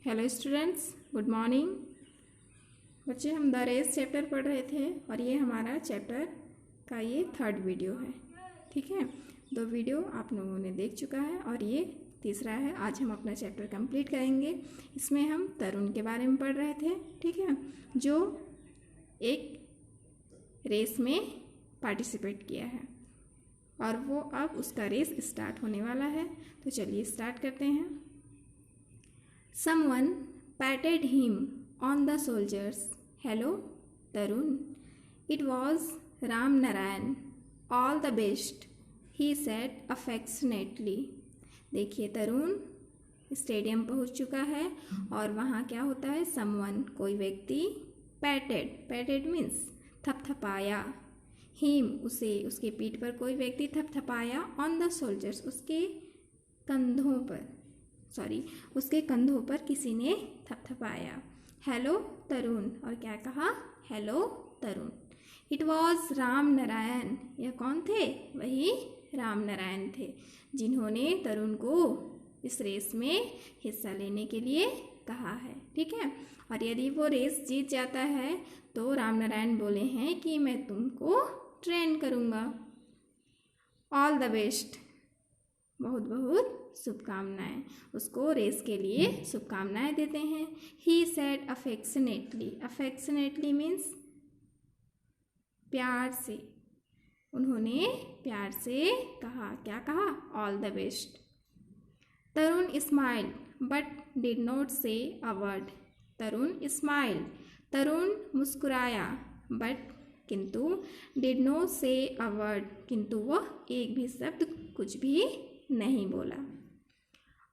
Hello students, good morning. बच्चे, हम the race chapter पढ़ रहे थे और ये हमारा चैप्टर का ये थर्ड वीडियो है। ठीक है, 2 वीडियो आप लोगों ने देख चुका है और ये तीसरा है। आज हम अपना चैप्टर कंप्लीट करेंगे। इसमें हम तरुण के बारे में पढ़ रहे थे, ठीक है, जो एक रेस में पार्टिसिपेट किया है और वो अब उसका रेस स्टार्ट होने वाला है। तो चलिए स्टार्ट करते हैं। Someone patted him on the shoulders. Hello, Tarun. It was Ram Narayan. All the best, he said affectionately. देखिए, तरुण स्टेडियम पहुंच चुका है और वहाँ क्या होता है, समवन कोई व्यक्ति, पैटेड मीन्स थपथपाया, हिम उसे, उसके पीठ पर कोई व्यक्ति थपथपाया, ऑन द शोल्डर्स उसके कंधों पर, उसके कंधों पर किसी ने थपथपाया। हेलो तरुण, और क्या कहा, hello Tarun. It was Ram Narayan, यह कौन थे, वही राम नारायण थे जिन्होंने तरुण को इस रेस में हिस्सा लेने के लिए कहा है। ठीक है, और यदि वो रेस जीत जाता है तो राम नारायण बोले हैं कि मैं तुमको ट्रेन करूँगा। ऑल द बेस्ट, बहुत बहुत शुभकामनाएं, उसको रेस के लिए शुभकामनाएं देते हैं। ही सेड अफेक्शनेटली मीन्स प्यार से, उन्होंने प्यार से कहा, क्या कहा, all the best. Tarun smile but did not से अ वर्ड। तरुण स्माइल, तरुण मुस्कुराया, बट किंतु, डिड नॉट से अ वर्ड, किंतु वह एक भी शब्द, कुछ भी नहीं बोला।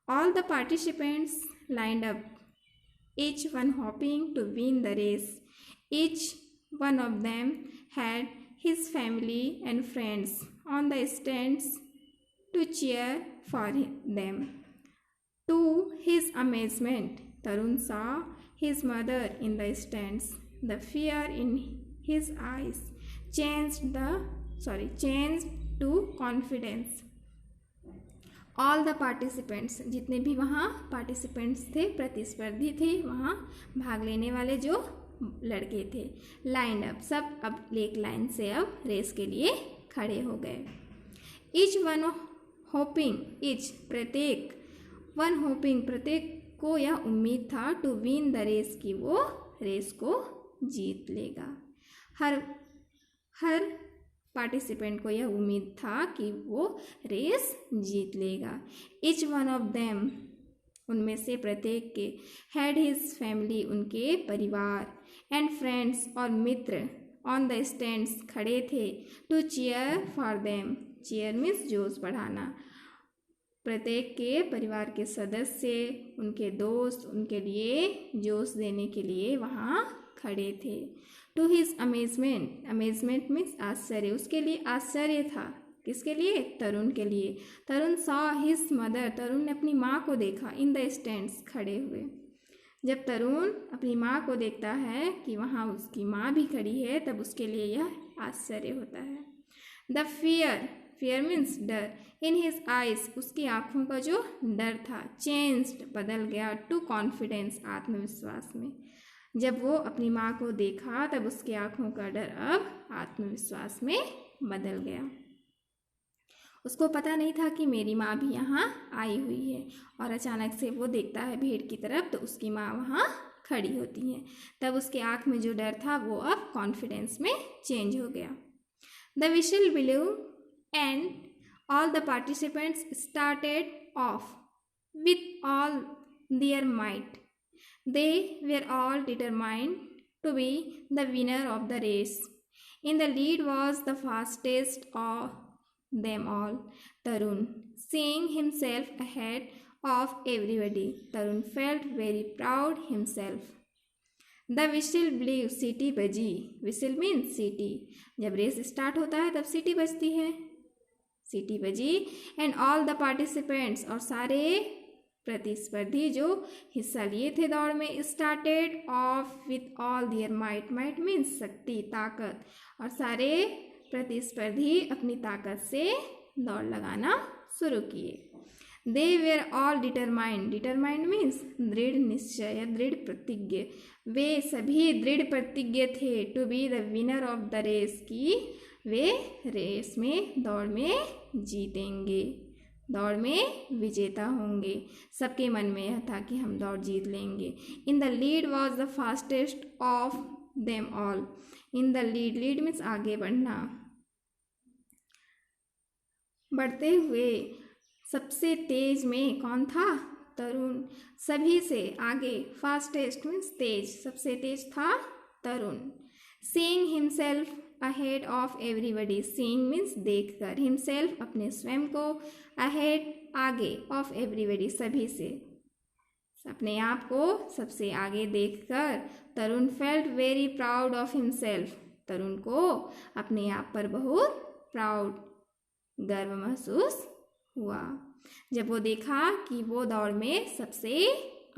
All the participants lined up, each one hoping to win the race. Each one of them had his family and friends on the stands to cheer for them. To his amazement, Tarun saw his mother in the stands. The fear in his eyes changed to confidence. All the participants, जितने भी वहाँ participants थे, प्रतिस्पर्धी थे, वहाँ भाग लेने वाले जो लड़के थे, लाइन अप, सब अब एक लाइन से अब रेस के लिए खड़े हो गए। ईच वन होपिंग, प्रत्येक, वन होपिंग, प्रत्येक को यह उम्मीद था, टू विन द रेस, की वो रेस को जीत लेगा। हर पार्टिसिपेंट को यह उम्मीद था कि वो रेस जीत लेगा। इच वन ऑफ देम, उनमें से प्रत्येक के, हैड हिज फैमिली, उनके परिवार, एंड फ्रेंड्स, और मित्र, ऑन द स्टैंड्स, खड़े थे, to cheer for them, cheer means जोश बढ़ाना, प्रत्येक के परिवार के सदस्य, उनके दोस्त, उनके लिए जोश देने के लिए वहाँ खड़े थे। टू हिज अमेजमेंट मीन्स आश्चर्य, उसके लिए आश्चर्य था, किसके लिए, तरुण के लिए। तरुण सॉ हिज मदर, तरुण ने अपनी माँ को देखा, इन द स्टैंड्स, खड़े हुए। जब तरुण अपनी माँ को देखता है कि वहाँ उसकी माँ भी खड़ी है, तब उसके लिए यह आश्चर्य होता है। द फियर मीन्स डर, इन हिज आइज, उसकी आँखों का जो डर था, चेंज्ड, बदल गया, टू कॉन्फिडेंस, आत्मविश्वास में। जब वो अपनी माँ को देखा तब उसकी आँखों का डर अब आत्मविश्वास में बदल गया। उसको पता नहीं था कि मेरी माँ भी यहाँ आई हुई है, और अचानक से वो देखता है भीड़ की तरफ, तो उसकी माँ वहाँ खड़ी होती है। तब उसके आँख में जो डर था वो अब कॉन्फिडेंस में चेंज हो गया। The whistle blew and all the participants started off with all their might. They were all determined to be the winner of the race. In the lead was the fastest of them all, Tarun, seeing himself ahead of everybody. Tarun felt very proud himself. The whistle blew, सीटी बजी, whistle means सीटी, जब race start होता है तब सीटी बजती है, सीटी बजी, and all the participants, और सारे प्रतिस्पर्धी जो हिस्सा लिए थे दौड़ में, started off with all their might means शक्ति, ताकत, और सारे प्रतिस्पर्धी अपनी ताकत से दौड़ लगाना शुरू किए। They were all determined, determined means दृढ़ निश्चय या दृढ़ प्रतिज्ञ, वे सभी दृढ़ प्रतिज्ञ थे to be the winner of the race, की वे रेस में, दौड़ में जीतेंगे, दौड़ में विजेता होंगे। सबके मन में यह था कि हम दौड़ जीत लेंगे। In the lead was the fastest of them all, in the lead, lead means आगे बढ़ना, बढ़ते हुए सबसे तेज में कौन था? तरुण, सभी से आगे, फास्टेस्ट मीन्स तेज, सबसे तेज था Tarun. Seeing himself ahead of everybody, seeing means देखकर, हिमसेल्फ अपने स्वयं को, अहेड आगे, ऑफ एवरीबडी सभी से, अपने आप को सबसे आगे देखकर Tarun felt very proud of himself, Tarun को अपने आप पर बहुत प्राउड, गर्व महसूस हुआ। जब वो देखा कि वो दौड़ में सबसे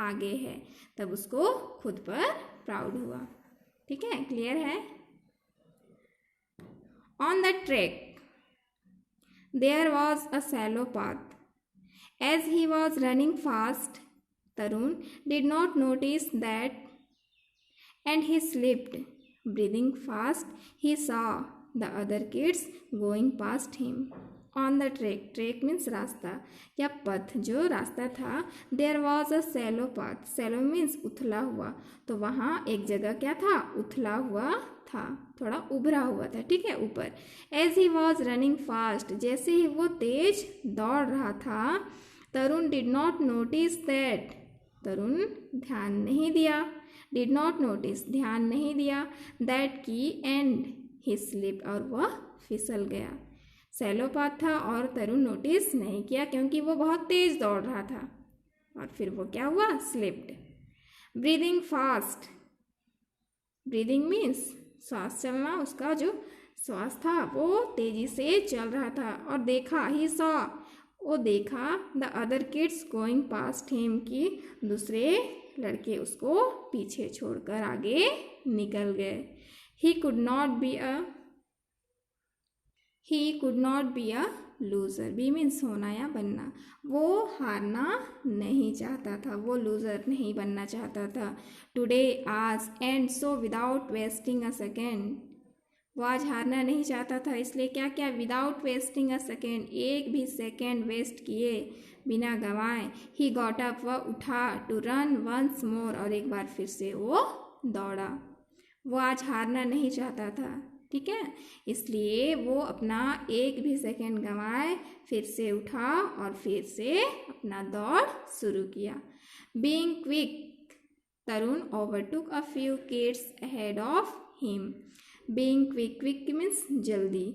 आगे है, तब उसको खुद पर प्राउड हुआ। ठीक है, क्लियर है? On the track there was a shallow path, as he was running fast Tarun did not notice that and he slipped. Breathing fast, he saw the other kids going past him. On the track, track means रास्ता या पथ, जो रास्ता था, there was a shallow path. Shallow means उथला हुआ, तो वहाँ एक जगह क्या था? उथला हुआ था, थोड़ा उभरा हुआ था, ठीक है, ऊपर। As he was running fast, जैसे ही वो तेज दौड़ रहा था, तरुण did not notice that, तरुण ध्यान नहीं दिया, डिड नॉट नोटिस ध्यान नहीं दिया, दैट की एंड ही स्लिप, और वह फिसल गया। सैलो पाथ था और तरुण नोटिस नहीं किया क्योंकि वो बहुत तेज दौड़ रहा था, और फिर वो क्या हुआ? Slipped. Breathing fast, breathing means श्वास चलना, उसका जो श्वास था वो तेजी से चल रहा था। और देखा, ही सॉ, वो देखा, the other kids going past him, की दूसरे लड़के उसको पीछे छोड़कर आगे निकल गए। He could not be a loser, be means होना या बनना, वो हारना नहीं चाहता था, वो लूजर नहीं बनना चाहता था। टुडे, आज, and so without wasting a second, वो आज हारना नहीं चाहता था, इसलिए क्या क्या? विदाउट वेस्टिंग अ सेकेंड, एक भी सेकेंड वेस्ट किए बिना गंवाए, ही गॉट अप, वह उठा, टू रन वंस मोर, और एक बार फिर से वो दौड़ा। वो आज हारना नहीं चाहता था, ठीक है, इसलिए वो अपना एक भी सेकेंड गंवाए, फिर से उठा और फिर से अपना दौड़ शुरू किया। Being quick, Tarun overtook a few kids ahead of him. Being quick, quick means जल्दी,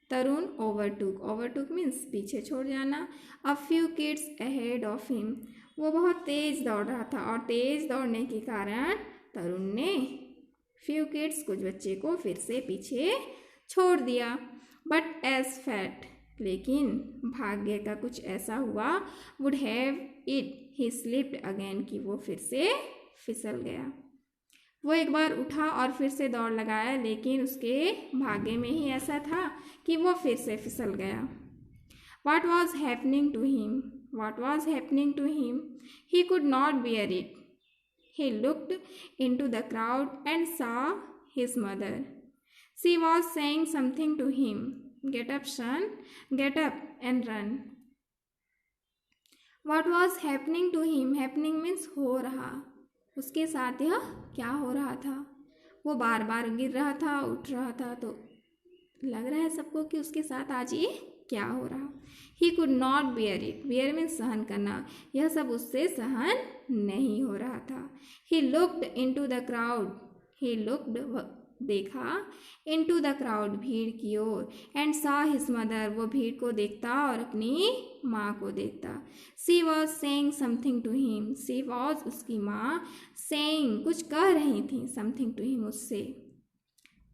तरुण ओवरटुक मीन्स पीछे छोड़ जाना, a few kids ahead of him, वो बहुत तेज दौड़ रहा था, और तेज दौड़ने के कारण तरुण ने फ्यू किड्स, कुछ बच्चे को फिर से पीछे छोड़ दिया। बट एज फैट, लेकिन भाग्य का कुछ ऐसा हुआ, would have it, he slipped again, कि वो फिर से फिसल गया। वो एक बार उठा और फिर से दौड़ लगाया, लेकिन उसके भाग्य में ही ऐसा था कि वो फिर से फिसल गया। What was happening to him? What was happening to him? He could not bear it. He looked into the crowd and saw his mother. She was saying something to him. Get up, son. Get up and run. What was happening to him? Happening means हो रहा, उसके साथ यह क्या हो रहा था? वो बार बार गिर रहा था, उठ रहा था, तो लग रहा है सबको कि उसके साथ आज ये क्या हो रहा। He could not bear it, bear means सहन करना, यह सब उससे सहन नहीं हो रहा था। He looked into the crowd, he looked देखा, इनटू द क्राउड भीड़ की ओर, एंड सा हिज मदर, वो भीड़ को देखता और अपनी माँ को देखता। She was saying something to him, she was उसकी माँ, सेइंग कुछ कह रही थी, समथिंग टू हिम उससे,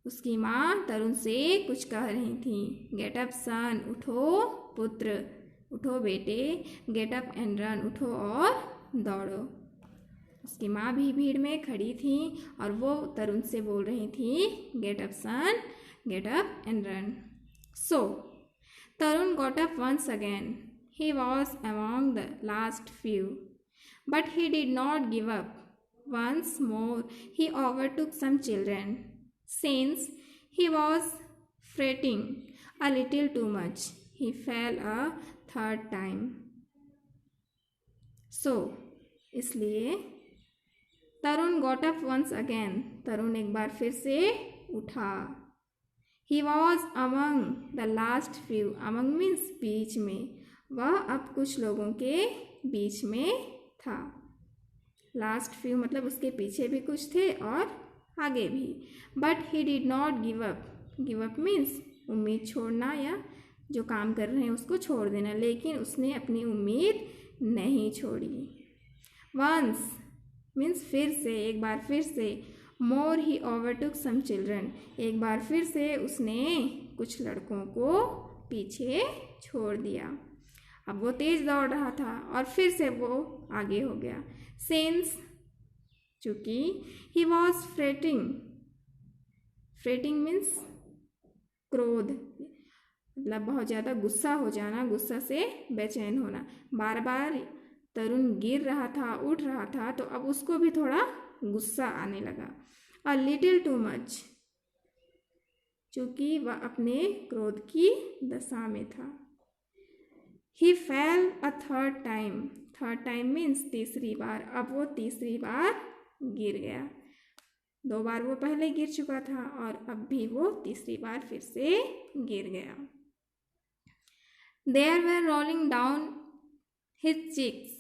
उसकी माँ तरुण से कुछ कह रही थी। गेट अप सन, उठो पुत्र, उठो बेटे, गेट अप एंड रन, उठो और दौड़ो। उसकी माँ भी भीड़ में खड़ी थी और वो तरुण से बोल रही थी, get up son, get up and run. So Tarun got up once again, He was among the last few. But he did not give up. Once more he overtook some children. Since he was fretting a little too much, he fell a third time. So, इसलिए तरुण got up once again. तरुण एक बार फिर से उठा. He was among the last few. Among means बीच में. वह अब कुछ लोगों के बीच में था. लास्ट फ्यू मतलब उसके पीछे भी कुछ थे और आगे भी. But he did not give up. Give up means उम्मीद छोड़ना या जो काम कर रहे हैं उसको छोड़ देना. लेकिन उसने अपनी उम्मीद नहीं छोड़ी. वंस मीन्स फिर से, एक बार फिर से. मोर ही ओवरटुक सम चिल्ड्रन. एक बार फिर से उसने कुछ लड़कों को पीछे छोड़ दिया. अब वो तेज दौड़ रहा था और फिर से वो आगे हो गया. सिंस चूंकि he was fretting. Fretting means क्रोध, मतलब बहुत ज़्यादा गुस्सा हो जाना, गुस्सा से बेचैन होना. बार बार तरुण गिर रहा था, उठ रहा था, तो अब उसको भी थोड़ा गुस्सा आने लगा. अ लिटिल टू मच, चूंकि वह अपने क्रोध की दशा में था. He fell a third time. Third time means तीसरी बार. अब वो तीसरी बार गिर गया. 2 बार वो पहले गिर चुका था और अब भी वो तीसरी बार फिर से गिर गया. There were rolling down his cheeks.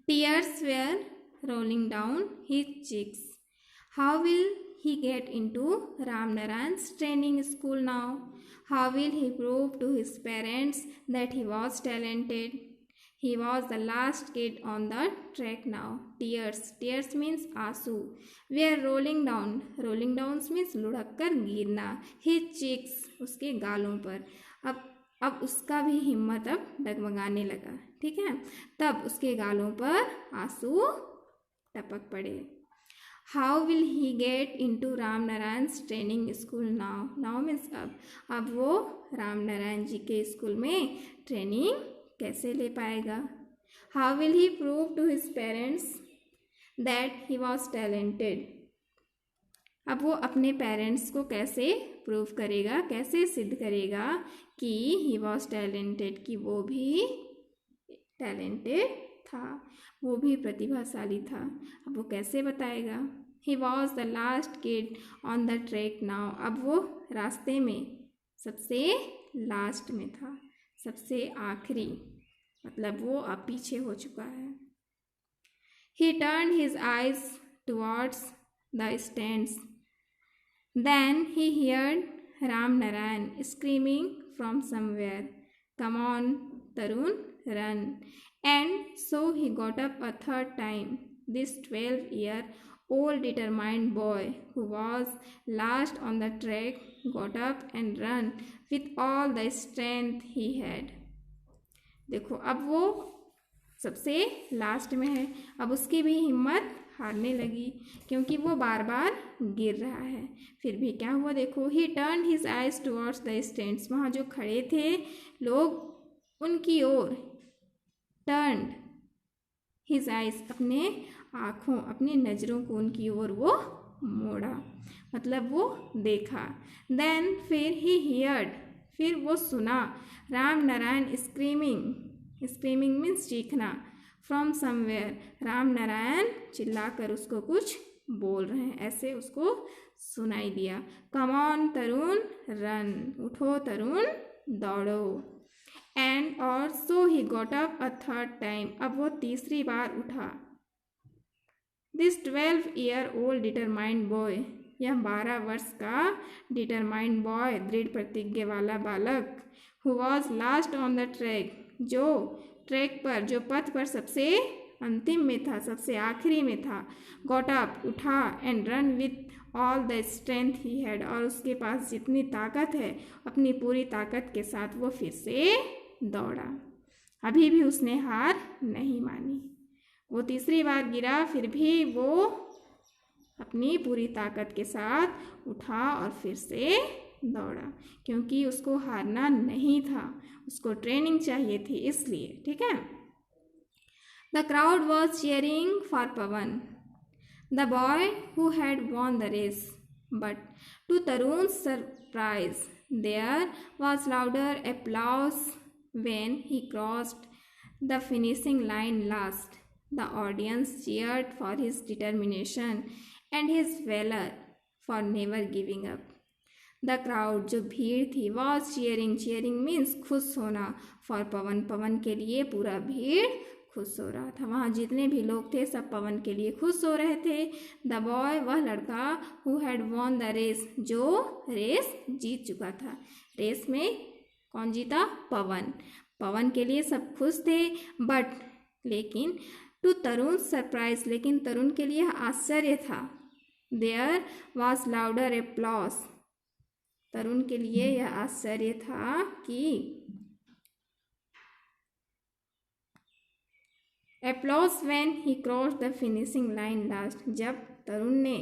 Tears were rolling down his cheeks. How will he get into Ramnaran's training school now? How will he prove to his parents that he was talented? He was the last kid on the track now. Tears means आंसू. Were rolling down. Rolling down means लुढ़क कर गिरना. His cheeks, उसके गालों पर. अब उसका भी हिम्मत अब डगमगाने लगा. ठीक है, तब उसके गालों पर आंसू टपक पड़े. How will he get into Ramnarayan training school now? Now means अब वो रामनारायण जी के स्कूल में ट्रेनिंग कैसे ले पाएगा? How will he prove to his parents that he was talented? अब वो अपने पेरेंट्स को कैसे प्रूव करेगा, कैसे सिद्ध करेगा कि ही वॉज टैलेंटेड, कि वो भी टैलेंटेड था, वो भी प्रतिभाशाली था. अब वो कैसे बताएगा? He was the last kid on the track now. अब वो रास्ते में सबसे लास्ट में था, सबसे आखिरी, मतलब वो अब पीछे हो चुका है. ही turn his eyes towards the stands. Then he heard Ramnarayan screaming from somewhere, "Come on, Tarun, run!" And so he got up a third time. This 12-year-old determined boy who was last on the track got up and ran with all the strength he had. देखो, अब वो सबसे last में है. अब उसकी भी हिम्मत हारने लगी क्योंकि वो बार बार गिर रहा है. फिर भी क्या हुआ देखो. ही turn his eyes towards the stands. वहाँ जो खड़े थे लोग उनकी ओर. टर्न हिज आइज, अपने आँखों, अपनी नज़रों को उनकी ओर वो मोड़ा, मतलब वो देखा. देन फिर ही हियर्ड, फिर वो सुना. रामनारायण स्क्रीमिंग. स्क्रीमिंग मीन्स चीखना. फ्रॉम समवेयर, रामनारायण चिल्लाकर उसको कुछ बोल रहे हैं, ऐसे उसको सुनाई दिया. Come on Tarun run. उठो तरुण, दौड़ो. एंड और so he got up a third time. अब वो तीसरी बार उठा. This 12-year-old determined boy. यह 12 वर्ष का डिटरमाइंड बॉय, दृढ़ प्रतिज्ञा वाला बालक. Who was last on the track, जो ट्रैक पर, जो पथ पर सबसे अंतिम में था, सबसे आखिरी में था. गॉट अप, उठा. And run with all the strength he had, और उसके पास जितनी ताकत है, अपनी पूरी ताकत के साथ वो फिर से दौड़ा. अभी भी उसने हार नहीं मानी. वो तीसरी बार गिरा, फिर भी वो अपनी पूरी ताकत के साथ उठा और फिर से दौड़ा, क्योंकि उसको हारना नहीं था, उसको ट्रेनिंग चाहिए थी इसलिए। ठीक है। The crowd was cheering for Pawan, the boy who had won the race. But to Tarun's surprise, there was louder applause when he crossed the finishing line last. The audience cheered for his determination and his valor for never giving up. The crowd, जो भीड़ थी, was cheering, cheering means खुश होना, for पवन, पवन के लिए पूरा भीड़ खुश हो रहा था। वहाँ जितने भी लोग थे सब पवन के लिए खुश हो रहे थे। द बॉय, वह लड़का, who had won the race, जो रेस जीत चुका था। रेस में कौन जीता? पवन। पवन के लिए सब खुश थे। बट, लेकिन, टू तरुण सरप्राइज, लेकिन तरुण के लिए आश्चर्य था। देयर वॉज लाउडर एप्लॉज, तरुण के लिए यह आश्चर्य था कि applause when he cross the finishing line last, जब तरुण ने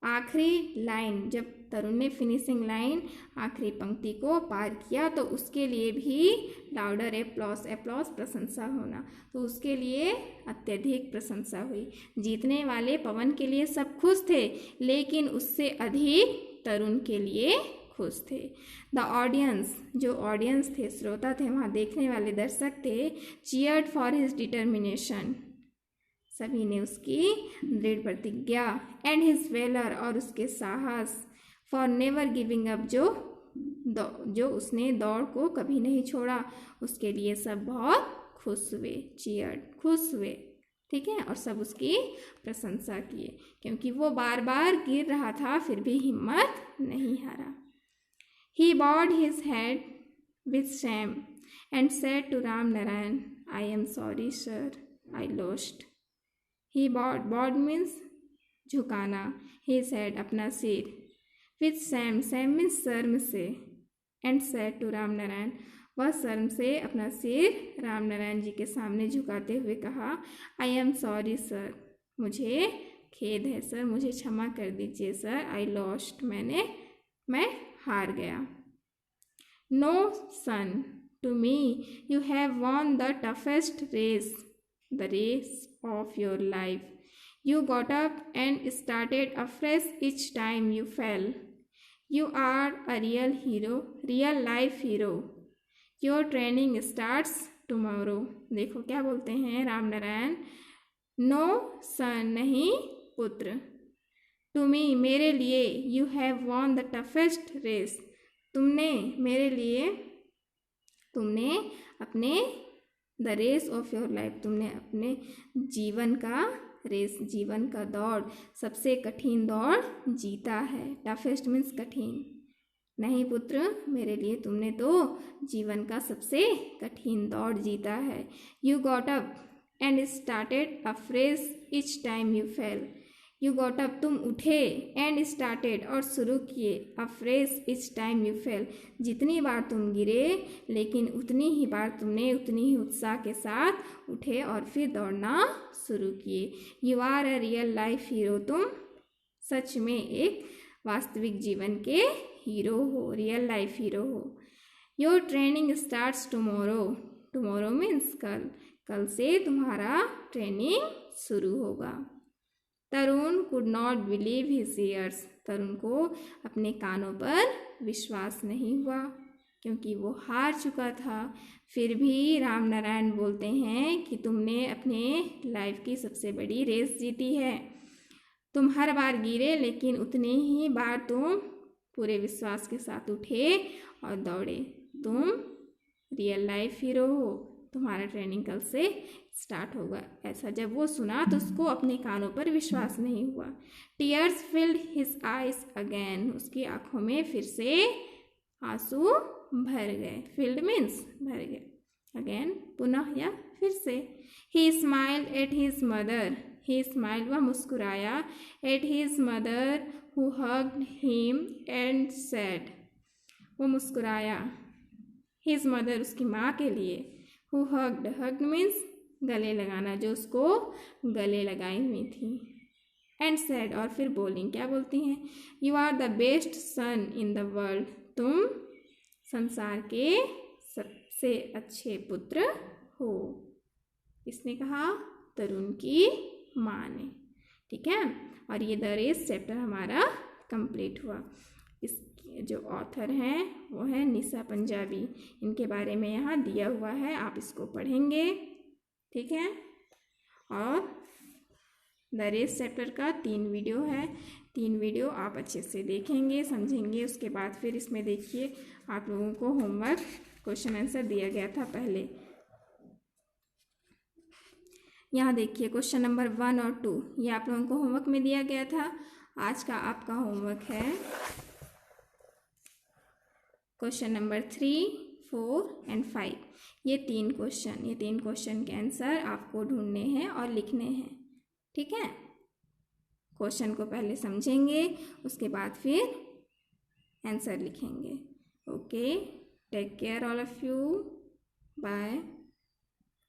आखिरी लाइन, जब तरुण ने फिनिशिंग लाइन, आखिरी पंक्ति को पार किया तो उसके लिए भी लाउडर एप्लॉज, एप्लॉज प्रशंसा होना, तो उसके लिए अत्यधिक प्रशंसा हुई। जीतने वाले पवन के लिए सब खुश थे, लेकिन उससे अधिक तरुण के लिए खुश थे। द ऑडियंस, जो ऑडियंस थे, श्रोता थे, वहाँ देखने वाले दर्शक थे, चीयर्ड फॉर हिज डिटर्मिनेशन, सभी ने उसकी दृढ़ प्रतिज्ञा, एंड हिज वेलर, और उसके साहस, फॉर नेवर गिविंग अप, जो उसने दौड़ को कभी नहीं छोड़ा, उसके लिए सब बहुत खुश हुए, चीयर्ड, खुश हुए। ठीक है। और सब उसकी प्रशंसा किए, क्योंकि वो बार बार गिर रहा था फिर भी हिम्मत नहीं हारा। He bowed his head with shame and said to Ram Narayan, I am sorry, sir, I lost. He bowed, bowed means झुकाना, his head, अपना सिर, with shame, shame means शर्म से, and said to Ram Narayan, वह शर्म से अपना सिर राम नारायण जी के सामने झुकाते हुए कहा, I am sorry, sir, मुझे खेद है सर, मुझे क्षमा कर दीजिए सर, I lost, मैं हार गया। No son, to me you have won the toughest race, the race of your life. You got up and started afresh each time you fell. You are a real hero, real life hero. Your training starts tomorrow. देखो क्या बोलते हैं Ram Narayan, No son, नहीं पुत्र, to me, मेरे लिए, you have won the toughest race, तुमने मेरे लिए, तुमने अपने the race of your life, तुमने अपने जीवन का रेस, जीवन का दौड़, सबसे कठिन दौड़ जीता है। टफेस्ट मीन्स कठिन। नहीं पुत्र, मेरे लिए तुमने तो जीवन का सबसे कठिन दौड़ जीता है। You got up and started afresh each time you fail. You got up, तुम उठे, एंड स्टार्टेड, और शुरू किए, afresh each time you fail, जितनी बार तुम गिरे लेकिन उतनी ही बार तुमने उतनी ही उत्साह के साथ उठे और फिर दौड़ना शुरू किए। You are a real life hero, तुम सच में एक वास्तविक जीवन के हीरो हो, रियल लाइफ हीरो हो। Your training starts tomorrow, tomorrow means कल, कल से तुम्हारा ट्रेनिंग शुरू होगा। Tarun could not believe his ears, Tarun को अपने कानों पर विश्वास नहीं हुआ, क्योंकि वो हार चुका था। फिर भी राम नारायण बोलते हैं कि तुमने अपने लाइफ की सबसे बड़ी रेस जीती है। तुम हर बार गिरे लेकिन उतने ही बार तुम पूरे विश्वास के साथ उठे और दौड़े। तुम रियल लाइफ हीरो हो, तुम्हारा ट्रेनिंग कल से स्टार्ट होगा। ऐसा जब वो सुना तो उसको अपने कानों पर विश्वास नहीं हुआ। Tears field his eyes again, उसकी आंखों में फिर से आंसू भर गए। फिल्ड मीन्स भर गए, अगेन पुनः या फिर से। ही smiled at his mother, he smiled वह मुस्कुराया, at his mother who hugged him and said, वो मुस्कुराया हिज मदर उसकी माँ के लिए, हु हग्ड, हग्ड मीन्स गले लगाना, जो उसको गले लगाई हुई थी, एंड सेड, और फिर बोलिंग क्या बोलती हैं, you are the best son in the world, तुम संसार के सबसे अच्छे पुत्र हो। किसने कहा, तरुण की माँ ने। ठीक है, और ये द रेस चैप्टर हमारा कंप्लीट हुआ। इस जो ऑथर हैं वो है निशा पंजाबी, इनके बारे में यहाँ दिया हुआ है, आप इसको पढ़ेंगे। ठीक है, और द रेस चैप्टर का 3 वीडियो है, 3 वीडियो आप अच्छे से देखेंगे, समझेंगे। उसके बाद फिर इसमें देखिए आप लोगों को होमवर्क क्वेश्चन आंसर दिया गया था पहले। यहाँ देखिए क्वेश्चन नंबर 1 और 2 ये आप लोगों को होमवर्क में दिया गया था। आज का आपका होमवर्क है क्वेश्चन नंबर 3, 4 एंड 5। ये 3 क्वेश्चन के आंसर आपको ढूंढने हैं और लिखने हैं। ठीक है, क्वेश्चन को पहले समझेंगे, उसके बाद फिर आंसर लिखेंगे। Okay, take care all of you, bye.